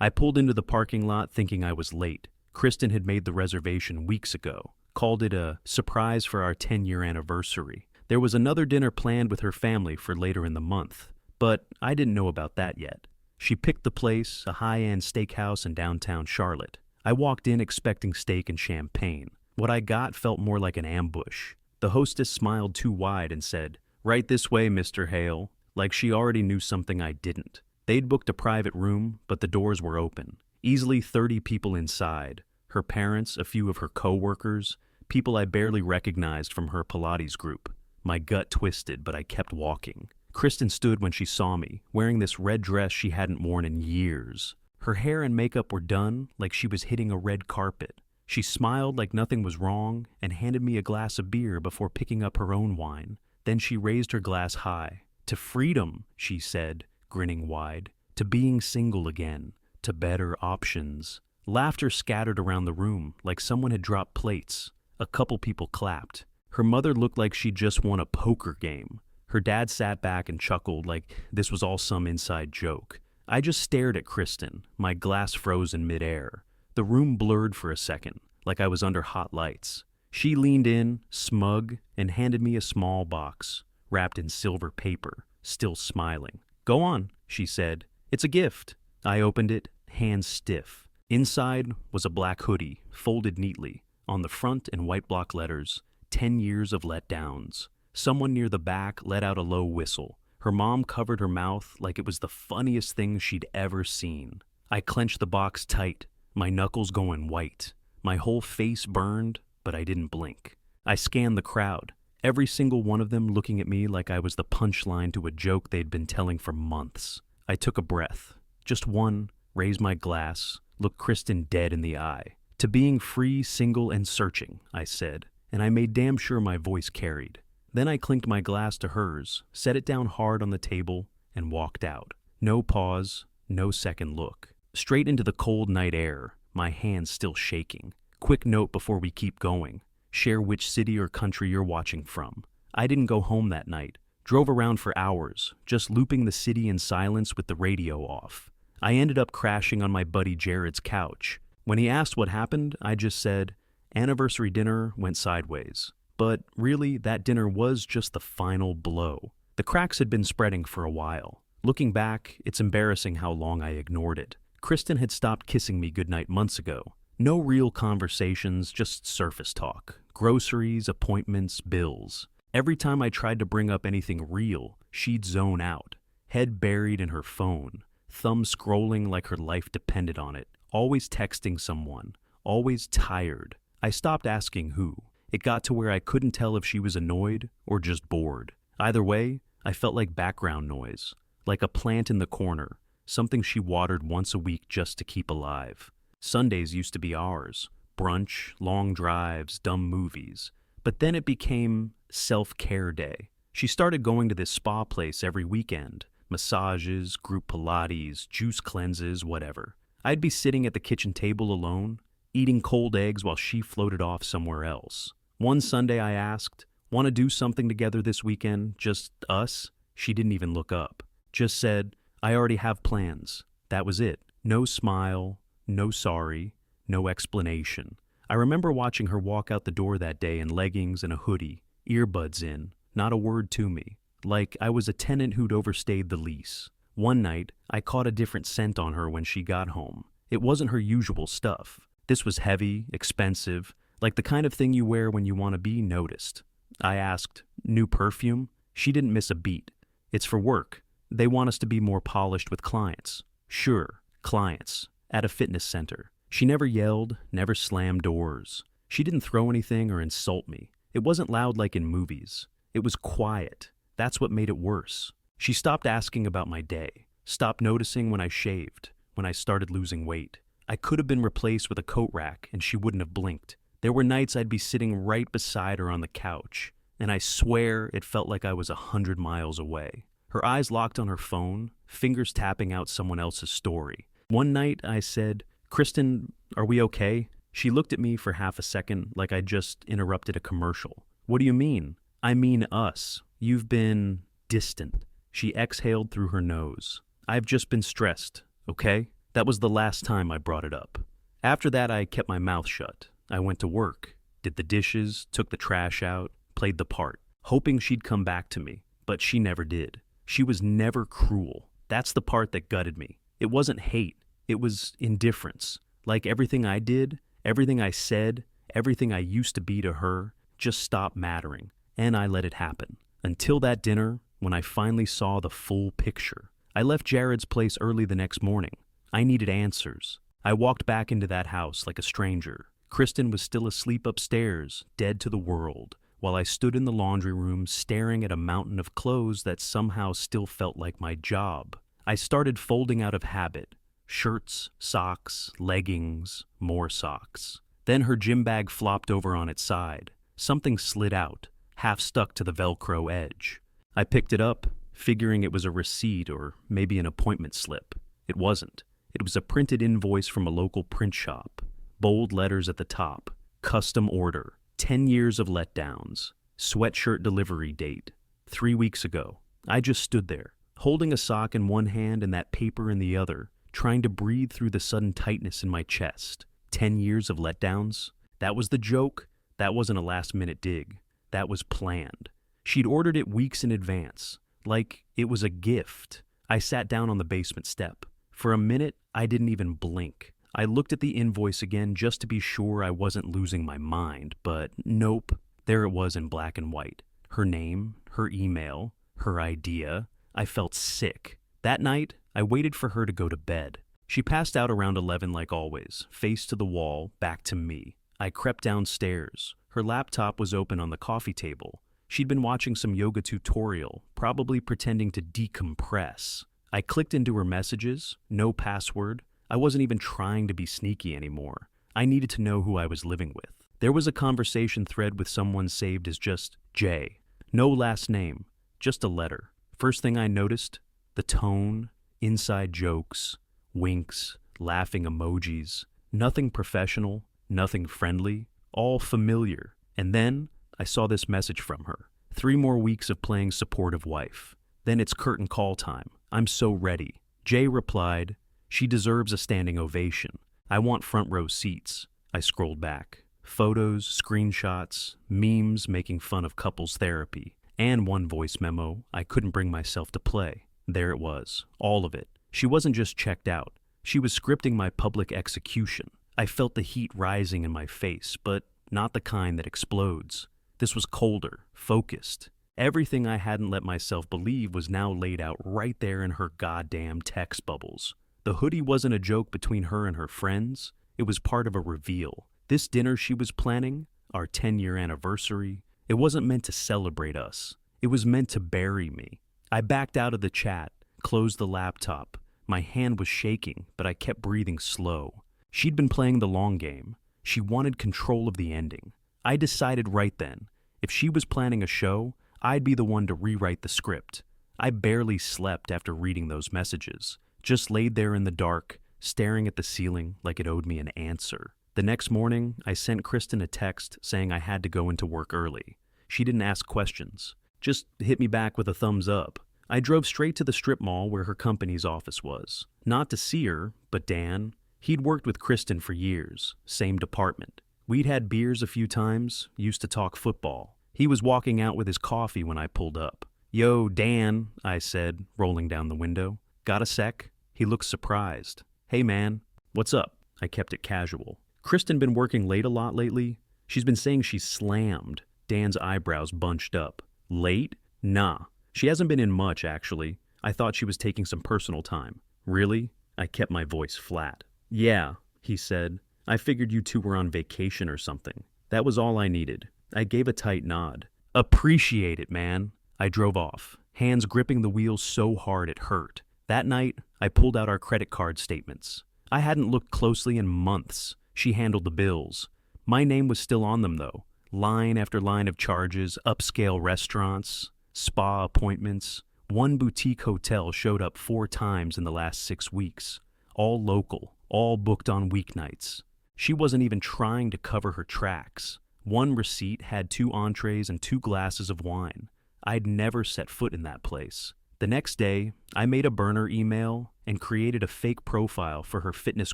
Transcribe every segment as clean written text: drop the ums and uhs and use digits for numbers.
I pulled into the parking lot thinking I was late. Kristen had made the reservation weeks ago, called it a surprise for our 10-year anniversary. There was another dinner planned with her family for later in the month, but I didn't know about that yet. She picked the place, a high-end steakhouse in downtown Charlotte. I walked in expecting steak and champagne. What I got felt more like an ambush. The hostess smiled too wide and said, "Right this way, Mr. Hale," like she already knew something I didn't. They'd booked a private room, but the doors were open. Easily 30 people inside. Her parents, a few of her co-workers, people I barely recognized from her Pilates group. My gut twisted, but I kept walking. Kristen stood when she saw me, wearing this red dress she hadn't worn in years. Her hair and makeup were done like she was hitting a red carpet. She smiled like nothing was wrong and handed me a glass of beer before picking up her own wine. Then she raised her glass high. "To freedom," she said, grinning wide. "To being single again. To better options." Laughter scattered around the room like someone had dropped plates. A couple people clapped. Her mother looked like she'd just won a poker game. Her dad sat back and chuckled like this was all some inside joke. I just stared at Kristen, my glass frozen midair. The room blurred for a second, like I was under hot lights. She leaned in, smug, and handed me a small box, wrapped in silver paper, still smiling. "Go on," she said. "It's a gift." I opened it, hands stiff. Inside was a black hoodie, folded neatly. On the front in white block letters, 10 years of letdowns. Someone near the back let out a low whistle. Her mom covered her mouth like it was the funniest thing she'd ever seen. I clenched the box tight, my knuckles going white. My whole face burned, but I didn't blink. I scanned the crowd, every single one of them looking at me like I was the punchline to a joke they'd been telling for months. I took a breath, just one, raised my glass, looked Kristen dead in the eye. "To being free, single, and searching," I said, and I made damn sure my voice carried. Then I clinked my glass to hers, set it down hard on the table, and walked out. No pause, no second look. Straight into the cold night air, my hands still shaking. Quick note before we keep going. Share which city or country you're watching from. I didn't go home that night. Drove around for hours, just looping the city in silence with the radio off. I ended up crashing on my buddy Jared's couch. When he asked what happened, I just said, "Anniversary dinner went sideways." But really, that dinner was just the final blow. The cracks had been spreading for a while. Looking back, it's embarrassing how long I ignored it. Kristen had stopped kissing me goodnight months ago. No real conversations, just surface talk. Groceries, appointments, bills. Every time I tried to bring up anything real, she'd zone out. Head buried in her phone. Thumb scrolling like her life depended on it. Always texting someone. Always tired. I stopped asking who. It got to where I couldn't tell if she was annoyed or just bored. Either way, I felt like background noise. Like a plant in the corner. Something she watered once a week just to keep alive. Sundays used to be ours. Brunch, long drives, dumb movies. But then it became self-care day. She started going to this spa place every weekend. Massages, group Pilates, juice cleanses, whatever. I'd be sitting at the kitchen table alone, eating cold eggs while she floated off somewhere else. One Sunday I asked, "Want to do something together this weekend? Just us?" She didn't even look up. Just said, "I already have plans." That was it. No smile, no sorry, no explanation. I remember watching her walk out the door that day in leggings and a hoodie, earbuds in, not a word to me. Like I was a tenant who'd overstayed the lease. One night, I caught a different scent on her when she got home. It wasn't her usual stuff. This was heavy, expensive, like the kind of thing you wear when you want to be noticed. I asked, "New perfume?" She didn't miss a beat. "It's for work. They want us to be more polished with clients." Sure, clients. At a fitness center. She never yelled, never slammed doors. She didn't throw anything or insult me. It wasn't loud like in movies. It was quiet. That's what made it worse. She stopped asking about my day, stopped noticing when I shaved, when I started losing weight. I could have been replaced with a coat rack and she wouldn't have blinked. There were nights I'd be sitting right beside her on the couch, and I swear it felt like I was 100 miles away. Her eyes locked on her phone, fingers tapping out someone else's story. One night I said, "Kristen, are we okay?" She looked at me for half a second like I'd just interrupted a commercial. "What do you mean?" "I mean us. You've been distant." She exhaled through her nose. "I've just been stressed, okay? That was the last time I brought it up. After that, I kept my mouth shut. I went to work, did the dishes, took the trash out, played the part, hoping she'd come back to me, but she never did. She was never cruel. That's the part that gutted me. It wasn't hate, it was indifference. Like everything I did, everything I said, everything I used to be to her, just stopped mattering, and I let it happen. Until that dinner, when I finally saw the full picture. I left Jared's place early the next morning. I needed answers. I walked back into that house like a stranger. Kristen was still asleep upstairs, dead to the world, while I stood in the laundry room staring at a mountain of clothes that somehow still felt like my job. I started folding out of habit. Shirts, socks, leggings, more socks. Then her gym bag flopped over on its side. Something slid out, half stuck to the Velcro edge. I picked it up, figuring it was a receipt or maybe an appointment slip. It wasn't. It was a printed invoice from a local print shop. Bold letters at the top. Custom order. 10 years of letdowns. Sweatshirt delivery date. 3 weeks ago. I just stood there, holding a sock in one hand and that paper in the other, trying to breathe through the sudden tightness in my chest. 10 years of letdowns? That was the joke? That wasn't a last-minute dig. That was planned. She'd ordered it weeks in advance, like it was a gift. I sat down on the basement step. For a minute, I didn't even blink. I looked at the invoice again just to be sure I wasn't losing my mind, but nope. There it was in black and white. Her name, her email, her idea. I felt sick. That night, I waited for her to go to bed. She passed out around 11 like always, face to the wall, back to me. I crept downstairs. Her laptop was open on the coffee table. She'd been watching some yoga tutorial, probably pretending to decompress. I clicked into her messages, no password. I wasn't even trying to be sneaky anymore. I needed to know who I was living with. There was a conversation thread with someone saved as just J. No last name, just a letter. First thing I noticed, the tone, inside jokes, winks, laughing emojis. Nothing professional, nothing friendly, all familiar. And then I saw this message from her. 3 more weeks of playing supportive wife. Then it's curtain call time. I'm so ready. Jay replied, she deserves a standing ovation. I want front row seats. I scrolled back. Photos, screenshots, memes making fun of couples therapy, and one voice memo I couldn't bring myself to play. There it was, all of it. She wasn't just checked out. She was scripting my public execution. I felt the heat rising in my face, but not the kind that explodes. This was colder, focused. Everything I hadn't let myself believe was now laid out right there in her goddamn text bubbles. The hoodie wasn't a joke between her and her friends. It was part of a reveal. This dinner she was planning, our 10-year anniversary, it wasn't meant to celebrate us. It was meant to bury me. I backed out of the chat, closed the laptop. My hand was shaking, but I kept breathing slow. She'd been playing the long game. She wanted control of the ending. I decided right then, if she was planning a show, I'd be the one to rewrite the script. I barely slept after reading those messages, just laid there in the dark, staring at the ceiling like it owed me an answer. The next morning, I sent Kristen a text saying I had to go into work early. She didn't ask questions, just hit me back with a thumbs up. I drove straight to the strip mall where her company's office was. Not to see her, but Dan. He'd worked with Kristen for years, same department. We'd had beers a few times, used to talk football. He was walking out with his coffee when I pulled up. Yo, Dan, I said, rolling down the window. Got a sec? He looked surprised. Hey man, what's up? I kept it casual. Kristen been working late a lot lately. She's been saying she's slammed. Dan's eyebrows bunched up. Late? Nah. She hasn't been in much, actually. I thought she was taking some personal time. Really? I kept my voice flat. Yeah, he said. I figured you two were on vacation or something. That was all I needed. I gave a tight nod. Appreciate it, man. I drove off, hands gripping the wheel so hard it hurt. That night, I pulled out our credit card statements. I hadn't looked closely in months. She handled the bills. My name was still on them, though. Line after line of charges, upscale restaurants, spa appointments. One boutique hotel showed up 4 times in the last 6 weeks. All local, all booked on weeknights. She wasn't even trying to cover her tracks. One receipt had 2 entrees and 2 glasses of wine. I'd never set foot in that place. The next day, I made a burner email and created a fake profile for her fitness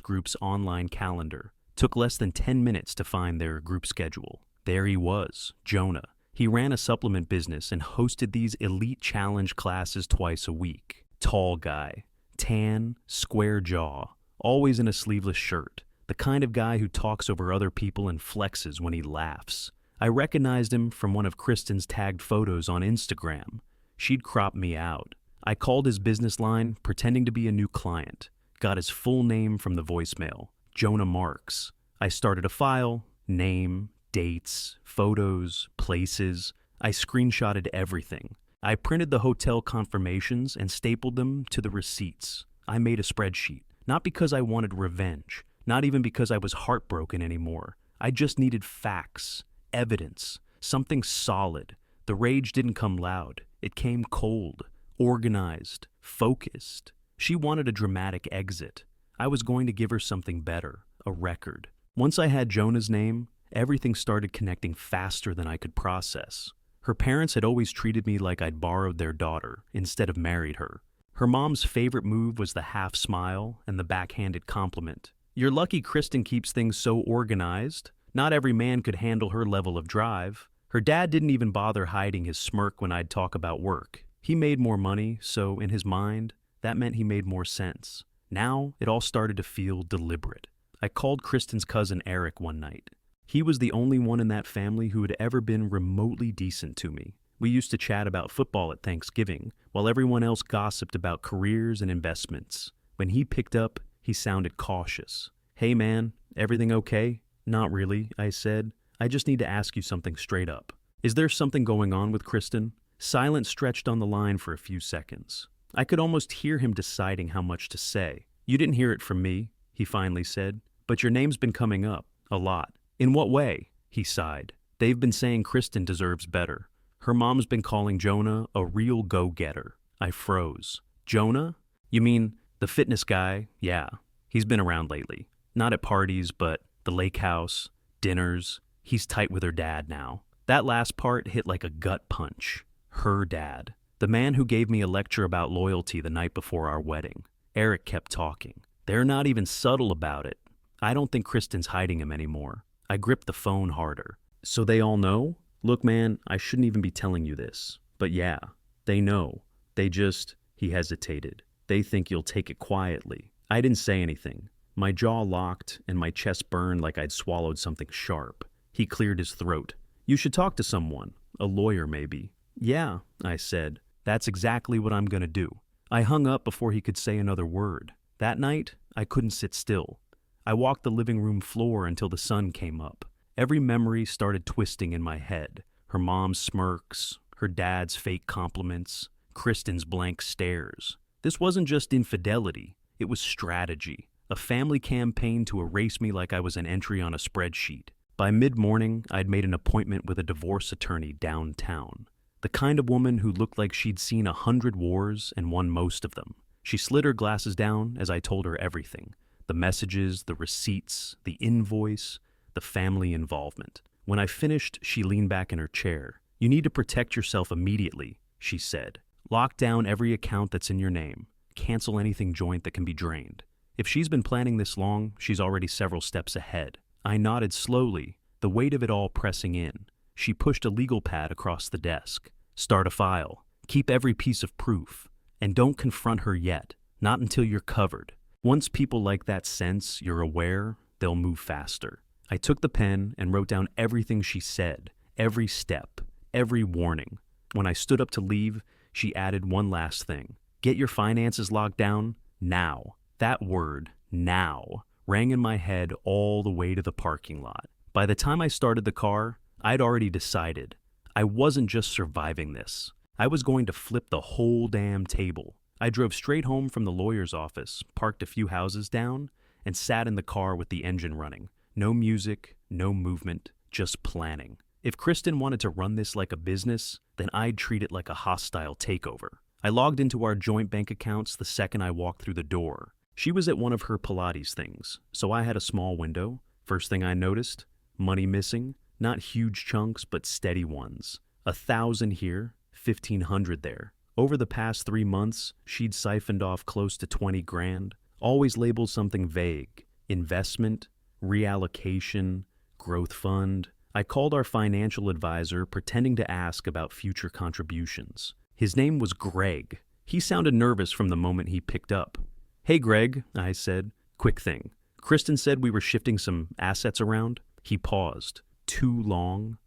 group's online calendar. Took less than 10 minutes to find their group schedule. There he was, Jonah. He ran a supplement business and hosted these elite challenge classes twice a week. Tall guy, tan, square jaw, always in a sleeveless shirt. The kind of guy who talks over other people and flexes when he laughs. I recognized him from one of Kristen's tagged photos on Instagram. She'd cropped me out. I called his business line, pretending to be a new client. Got his full name from the voicemail, Jonah Marks. I started a file, name, dates, photos, places. I screenshotted everything. I printed the hotel confirmations and stapled them to the receipts. I made a spreadsheet, not because I wanted revenge, not even because I was heartbroken anymore. I just needed facts, evidence, something solid. The rage didn't come loud. It came cold, organized, focused. She wanted a dramatic exit. I was going to give her something better, a record. Once I had Jonah's name, everything started connecting faster than I could process. Her parents had always treated me like I'd borrowed their daughter instead of married her. Her mom's favorite move was the half smile and the backhanded compliment. "You're lucky Kristen keeps things so organized. Not every man could handle her level of drive." Her dad didn't even bother hiding his smirk when I'd talk about work. He made more money, so in his mind, that meant he made more sense. Now, it all started to feel deliberate. I called Kristen's cousin Eric one night. He was the only one in that family who had ever been remotely decent to me. We used to chat about football at Thanksgiving, while everyone else gossiped about careers and investments. When he picked up, he sounded cautious. "Hey man, everything okay?" "Not really," I said. "I just need to ask you something straight up. Is there something going on with Kristen?" Silence stretched on the line for a few seconds. I could almost hear him deciding how much to say. "You didn't hear it from me," he finally said, "but your name's been coming up. A lot." "In what way?" He sighed. "They've been saying Kristen deserves better. Her mom's been calling Jonah a real go-getter." I froze. "Jonah? You mean the fitness guy?" "Yeah. He's been around lately. Not at parties, but the lake house, dinners. He's tight with her dad now." That last part hit like a gut punch. Her dad. The man who gave me a lecture about loyalty the night before our wedding. Eric kept talking. "They're not even subtle about it. I don't think Kristen's hiding him anymore." I gripped the phone harder. "So they all know? Look, man, I shouldn't even be telling you this. But yeah, they know. They just," he hesitated, "they think you'll take it quietly." I didn't say anything. My jaw locked and my chest burned like I'd swallowed something sharp. He cleared his throat. "You should talk to someone. A lawyer, maybe." "Yeah," I said. "That's exactly what I'm gonna do." I hung up before he could say another word. That night, I couldn't sit still. I walked the living room floor until the sun came up. Every memory started twisting in my head. Her mom's smirks, her dad's fake compliments, Kristen's blank stares. This wasn't just infidelity, it was strategy. A family campaign to erase me like I was an entry on a spreadsheet. By mid-morning, I'd made an appointment with a divorce attorney downtown. The kind of woman who looked like she'd seen 100 wars and won most of them. She slid her glasses down as I told her everything. The messages, the receipts, the invoice, the family involvement. When I finished, she leaned back in her chair. "You need to protect yourself immediately," she said. "Lock down every account that's in your name. Cancel anything joint that can be drained." If she's been planning this long, she's already several steps ahead. I nodded slowly, the weight of it all pressing in. She pushed a legal pad across the desk. "Start a file. Keep every piece of proof. And don't confront her yet. Not until you're covered. Once people like that sense you're aware, they'll move faster." I took the pen and wrote down everything she said, every step, every warning. When I stood up to leave, she added one last thing. "Get your finances locked down now." That word, now, rang in my head all the way to the parking lot. By the time I started the car, I'd already decided. I wasn't just surviving this. I was going to flip the whole damn table. I drove straight home from the lawyer's office, parked a few houses down, and sat in the car with the engine running. No music, no movement, just planning. If Kristen wanted to run this like a business, then I'd treat it like a hostile takeover. I logged into our joint bank accounts the second I walked through the door. She was at one of her Pilates things, so I had a small window. First thing I noticed, money missing, not huge chunks, but steady ones. 1,000 here, 1,500 there. Over the past 3 months, she'd siphoned off close to 20 grand, always labeled something vague: investment, reallocation, growth fund. I called our financial advisor, pretending to ask about future contributions. His name was Greg. He sounded nervous from the moment he picked up. "Hey, Greg," I said. "Quick thing. Kristen said we were shifting some assets around." He paused. "Too long?"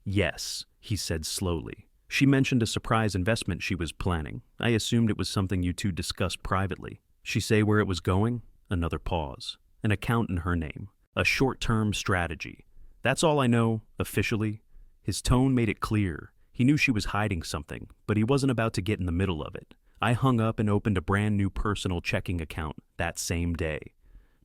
Yes," he said slowly. "She mentioned a surprise investment she was planning. I assumed it was something you two discussed privately." "She say where it was going?" Another pause. "An account in her name. A short-term strategy. That's all I know, officially." His tone made it clear. He knew she was hiding something, but he wasn't about to get in the middle of it. I hung up and opened a brand new personal checking account that same day.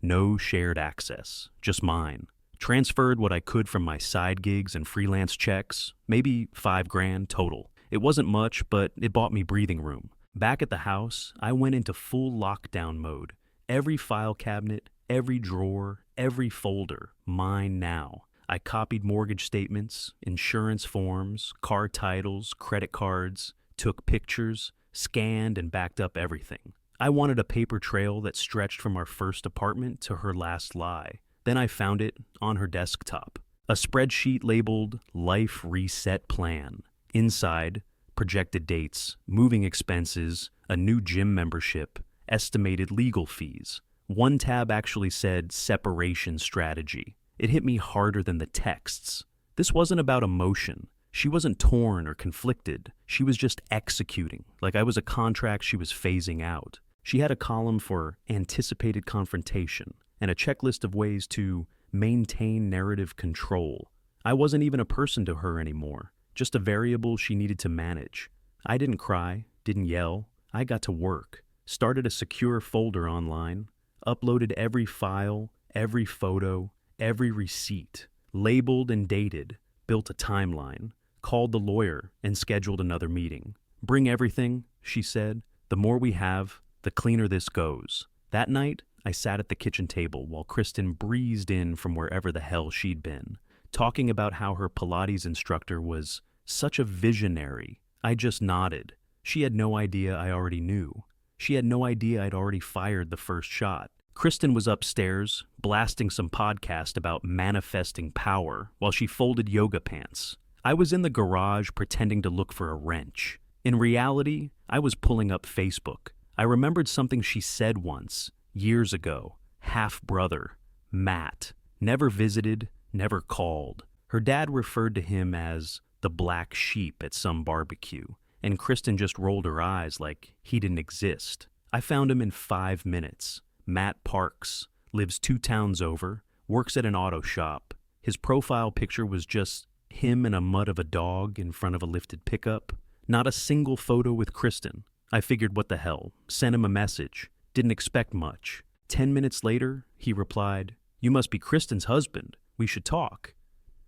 No shared access, just mine. Transferred what I could from my side gigs and freelance checks, maybe 5 grand total. It wasn't much, but it bought me breathing room. Back at the house, I went into full lockdown mode. Every file cabinet, every drawer, every folder, mine now. I copied mortgage statements, insurance forms, car titles, credit cards, took pictures, scanned and backed up everything. I wanted a paper trail that stretched from our first apartment to her last lie. Then I found it on her desktop. A spreadsheet labeled Life Reset Plan. Inside, projected dates, moving expenses, a new gym membership, estimated legal fees. One tab actually said Separation Strategy. It hit me harder than the texts. This wasn't about emotion. She wasn't torn or conflicted. She was just executing, like I was a contract she was phasing out. She had a column for anticipated confrontation and a checklist of ways to maintain narrative control. I wasn't even a person to her anymore, just a variable she needed to manage. I didn't cry, didn't yell. I got to work, started a secure folder online, uploaded every file, every photo, every receipt, labeled and dated, built a timeline, called the lawyer and scheduled another meeting. "Bring everything," she said. "The more we have, the cleaner this goes." That night, I sat at the kitchen table while Kristen breezed in from wherever the hell she'd been, talking about how her Pilates instructor was such a visionary. I just nodded. She had no idea I already knew. She had no idea I'd already fired the first shot. Kristen was upstairs, blasting some podcast about manifesting power while she folded yoga pants. I was in the garage pretending to look for a wrench. In reality, I was pulling up Facebook. I remembered something she said once, years ago. Half-brother, Matt. Never visited, never called. Her dad referred to him as the black sheep at some barbecue, and Kristen just rolled her eyes like he didn't exist. I found him in 5 minutes. Matt Parks, lives 2 towns over, works at an auto shop. His profile picture was just him and a mutt of a dog in front of a lifted pickup. Not a single photo with Kristen. I figured, what the hell, sent him a message. Didn't expect much. 10 minutes later, he replied, "You must be Kristen's husband. We should talk."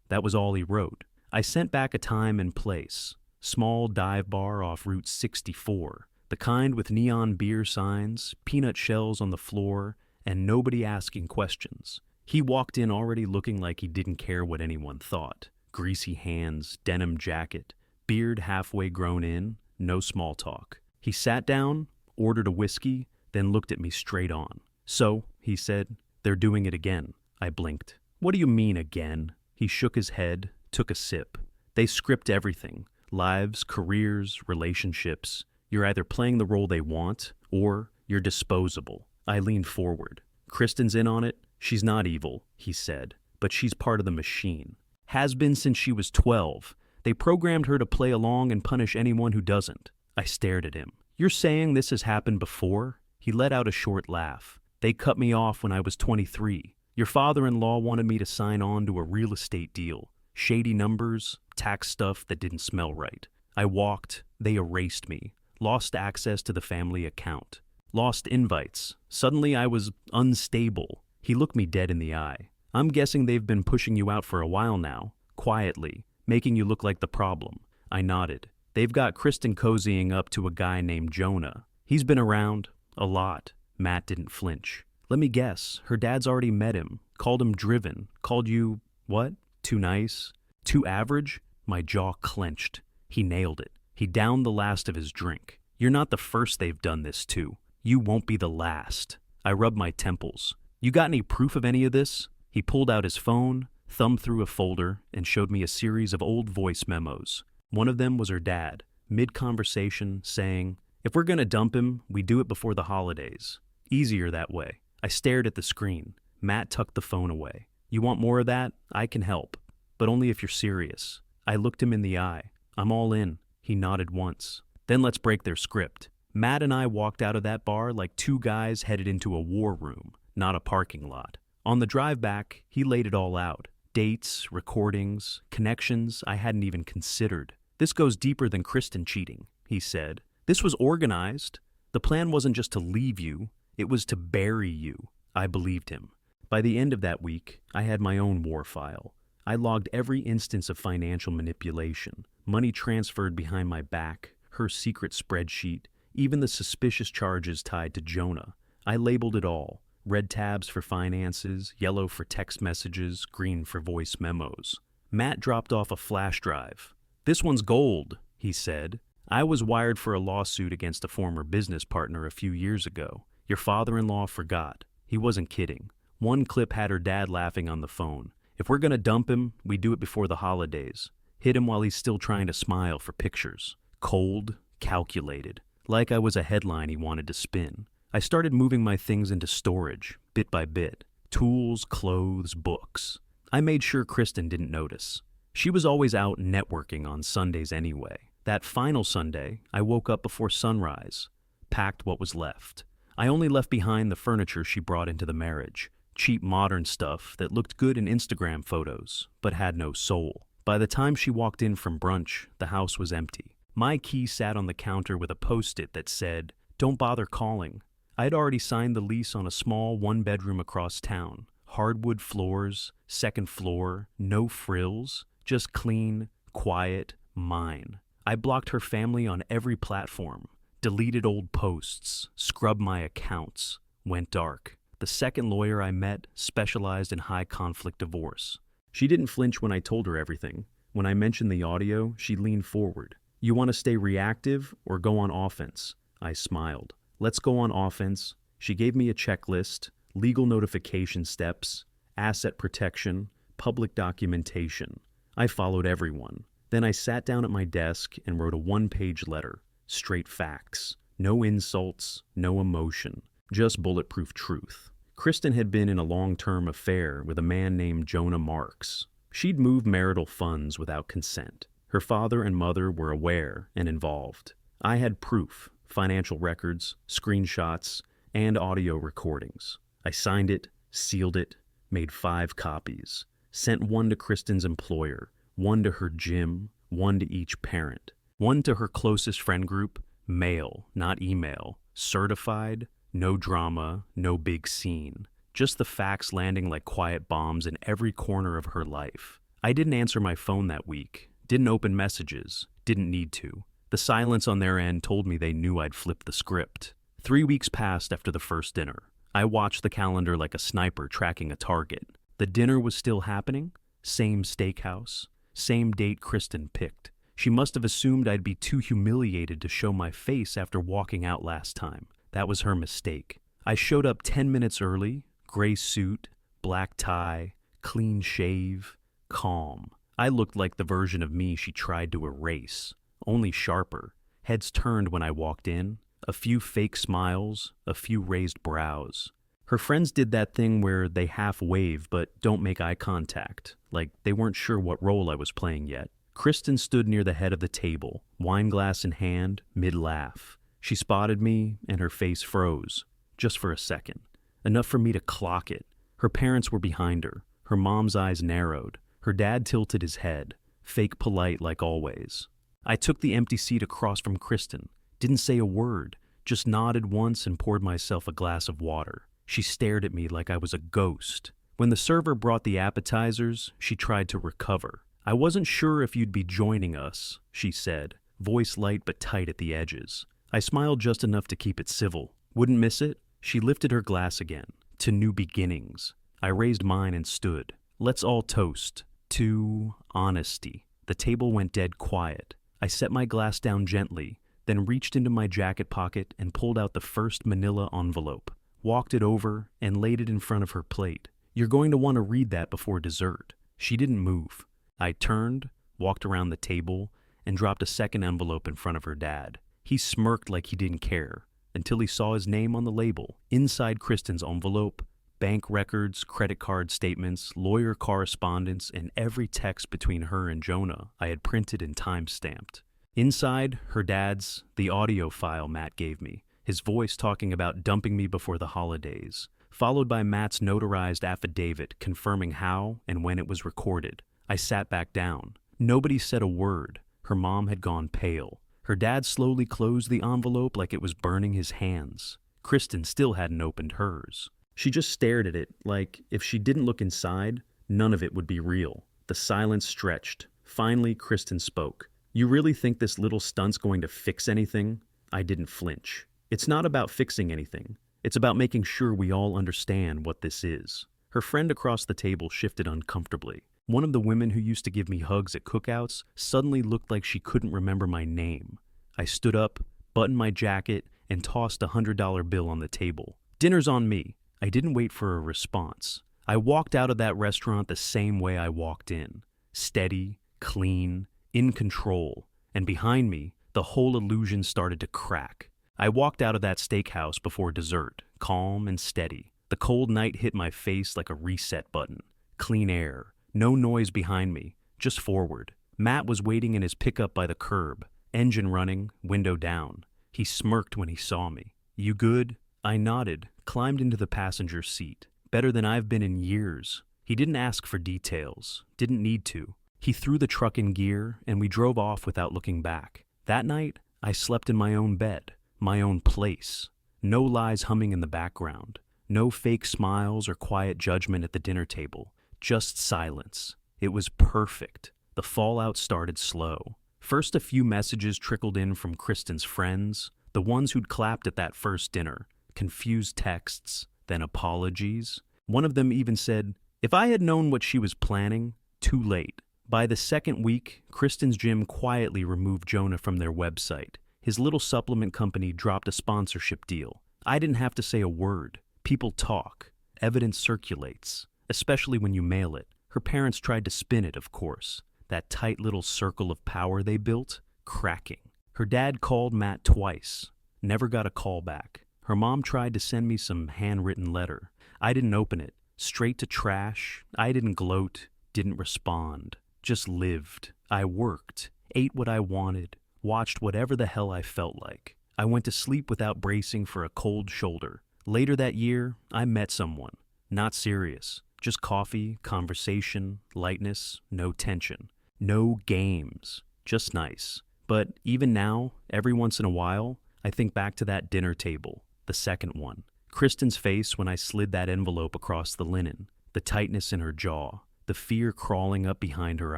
That was all he wrote. I sent back a time and place. Small dive bar off Route 64. The kind with neon beer signs, peanut shells on the floor, and nobody asking questions. He walked in already looking like he didn't care what anyone thought. Greasy hands, denim jacket, beard halfway grown in, no small talk. He sat down, ordered a whiskey, then looked at me straight on. "So," he said, "they're doing it again." I blinked. "What do you mean again?" He shook his head, took a sip. "They script everything. Lives, careers, relationships. You're either playing the role they want, or you're disposable." I leaned forward. "Kristen's in on it. She's not evil," he said, "but she's part of the machine. Has been since she was 12. They programmed her to play along and punish anyone who doesn't." I stared at him. "You're saying this has happened before?" He let out a short laugh. "They cut me off when I was 23. Your father-in-law wanted me to sign on to a real estate deal. Shady numbers, tax stuff that didn't smell right. I walked. They erased me. Lost access to the family account. Lost invites. Suddenly I was unstable." He looked me dead in the eye. "I'm guessing they've been pushing you out for a while now, quietly, making you look like the problem." I nodded. "They've got Kristen cozying up to a guy named Jonah. He's been around, a lot." Matt didn't flinch. "Let me guess, her dad's already met him, called him driven, called you, what? Too nice? Too average?" My jaw clenched. He nailed it. He downed the last of his drink. You're not the first they've done this to. You won't be the last. I rubbed my temples. You got any proof of any of this? He pulled out his phone, thumbed through a folder, and showed me a series of old voice memos. One of them was her dad, mid-conversation, saying, "If we're gonna dump him, we do it before the holidays. Easier that way." I stared at the screen. Matt tucked the phone away. "You want more of that? I can help. But only if you're serious." I looked him in the eye. "I'm all in." He nodded once. "Then let's break their script." Matt and I walked out of that bar like two guys headed into a war room, not a parking lot. On the drive back, he laid it all out. Dates, recordings, connections I hadn't even considered. "This goes deeper than Kristen cheating," he said. "This was organized. The plan wasn't just to leave you, it was to bury you." I believed him. By the end of that week, I had my own war file. I logged every instance of financial manipulation, money transferred behind my back, her secret spreadsheet, even the suspicious charges tied to Jonah. I labeled it all. Red tabs for finances, yellow for text messages, green for voice memos. Matt dropped off a flash drive. "This one's gold," he said. "I was wired for a lawsuit against a former business partner a few years ago. Your father-in-law forgot." He wasn't kidding. One clip had her dad laughing on the phone. "If we're gonna dump him, we do it before the holidays. Hit him while he's still trying to smile for pictures." Cold, calculated. Like I was a headline he wanted to spin. I started moving my things into storage, bit by bit. Tools, clothes, books. I made sure Kristen didn't notice. She was always out networking on Sundays anyway. That final Sunday, I woke up before sunrise, packed what was left. I only left behind the furniture she brought into the marriage. Cheap modern stuff that looked good in Instagram photos, but had no soul. By the time she walked in from brunch, the house was empty. My key sat on the counter with a post-it that said, "Don't bother calling." I had already signed the lease on a small one-bedroom across town. Hardwood floors, second floor, no frills, just clean, quiet, mine. I blocked her family on every platform, deleted old posts, scrubbed my accounts, went dark. The second lawyer I met specialized in high-conflict divorce. She didn't flinch when I told her everything. When I mentioned the audio, she leaned forward. "You want to stay reactive or go on offense?" I smiled. "Let's go on offense." She gave me a checklist, legal notification steps, asset protection, public documentation. I followed everyone. Then I sat down at my desk and wrote a one-page letter. Straight facts. No insults, no emotion. Just bulletproof truth. Kristen had been in a long-term affair with a man named Jonah Marks. She'd moved marital funds without consent. Her father and mother were aware and involved. I had proof, financial records, screenshots, and audio recordings. I signed it, sealed it, made 5 copies. Sent one to Kristen's employer, one to her gym, one to each parent. One to her closest friend group, mail, not email. Certified, no drama, no big scene. Just the facts landing like quiet bombs in every corner of her life. I didn't answer my phone that week, didn't open messages, didn't need to. The silence on their end told me they knew I'd flipped the script. 3 weeks passed after the first dinner. I watched the calendar like a sniper tracking a target. The dinner was still happening, same steakhouse, same date Kristen picked. She must have assumed I'd be too humiliated to show my face after walking out last time. That was her mistake. I showed up 10 minutes early, gray suit, black tie, clean shave, calm. I looked like the version of me she tried to erase, only sharper. Heads turned when I walked in, a few fake smiles, a few raised brows. Her friends did that thing where they half wave but don't make eye contact, like they weren't sure what role I was playing yet. Kristen stood near the head of the table, wine glass in hand, mid-laugh. She spotted me, and her face froze, just for a second. Enough for me to clock it. Her parents were behind her. Her mom's eyes narrowed. Her dad tilted his head, fake polite like always. I took the empty seat across from Kristen, didn't say a word, just nodded once and poured myself a glass of water. She stared at me like I was a ghost. When the server brought the appetizers, she tried to recover. "I wasn't sure if you'd be joining us," she said, voice light but tight at the edges. I smiled just enough to keep it civil. "Wouldn't miss it?" She lifted her glass again. "To new beginnings." I raised mine and stood. "Let's all toast. To honesty." The table went dead quiet. I set my glass down gently, then reached into my jacket pocket and pulled out the first manila envelope, walked it over, and laid it in front of her plate. "You're going to want to read that before dessert." She didn't move. I turned, walked around the table, and dropped a second envelope in front of her dad. He smirked like he didn't care, until he saw his name on the label. Inside Kristen's envelope, bank records, credit card statements, lawyer correspondence, and every text between her and Jonah I had printed and time-stamped. Inside, her dad's, the audio file Matt gave me, his voice talking about dumping me before the holidays, followed by Matt's notarized affidavit confirming how and when it was recorded. I sat back down. Nobody said a word. Her mom had gone pale. Her dad slowly closed the envelope like it was burning his hands. Kristen still hadn't opened hers. She just stared at it like if she didn't look inside, none of it would be real. The silence stretched. Finally, Kristen spoke. "You really think this little stunt's going to fix anything?" I didn't flinch. "It's not about fixing anything. It's about making sure we all understand what this is." Her friend across the table shifted uncomfortably. One of the women who used to give me hugs at cookouts suddenly looked like she couldn't remember my name. I stood up, buttoned my jacket, and tossed a $100 bill on the table. "Dinner's on me." I didn't wait for a response. I walked out of that restaurant the same way I walked in. Steady, clean, in control. And behind me, the whole illusion started to crack. I walked out of that steakhouse before dessert, calm and steady. The cold night hit my face like a reset button. Clean air. No noise behind me, just forward. Matt was waiting in his pickup by the curb, engine running, window down. He smirked when he saw me. "You good?" I nodded, climbed into the passenger seat. Better than I've been in years. He didn't ask for details, didn't need to. He threw the truck in gear, and we drove off without looking back. That night, I slept in my own bed, my own place. No lies humming in the background. No fake smiles or quiet judgment at the dinner table. Just silence. It was perfect. The fallout started slow. First, a few messages trickled in from Kristen's friends, the ones who'd clapped at that first dinner. Confused texts, then apologies. One of them even said, "If I had known what she was planning, too late." By the second week, Kristen's gym quietly removed Jonah from their website. His little supplement company dropped a sponsorship deal. I didn't have to say a word. People talk. Evidence circulates. Especially when you mail it. Her parents tried to spin it, of course. That tight little circle of power they built, cracking. Her dad called Matt twice. Never got a call back. Her mom tried to send me some handwritten letter. I didn't open it. Straight to trash. I didn't gloat, didn't respond. Just lived. I worked. Ate what I wanted. Watched whatever the hell I felt like. I went to sleep without bracing for a cold shoulder. Later that year, I met someone. Not serious. Just coffee, conversation, lightness, no tension. No games. Just nice. But even now, every once in a while, I think back to that dinner table, the second one. Kristen's face when I slid that envelope across the linen, the tightness in her jaw, the fear crawling up behind her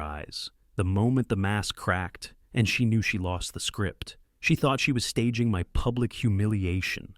eyes. The moment the mask cracked, and she knew she lost the script. She thought she was staging my public humiliation.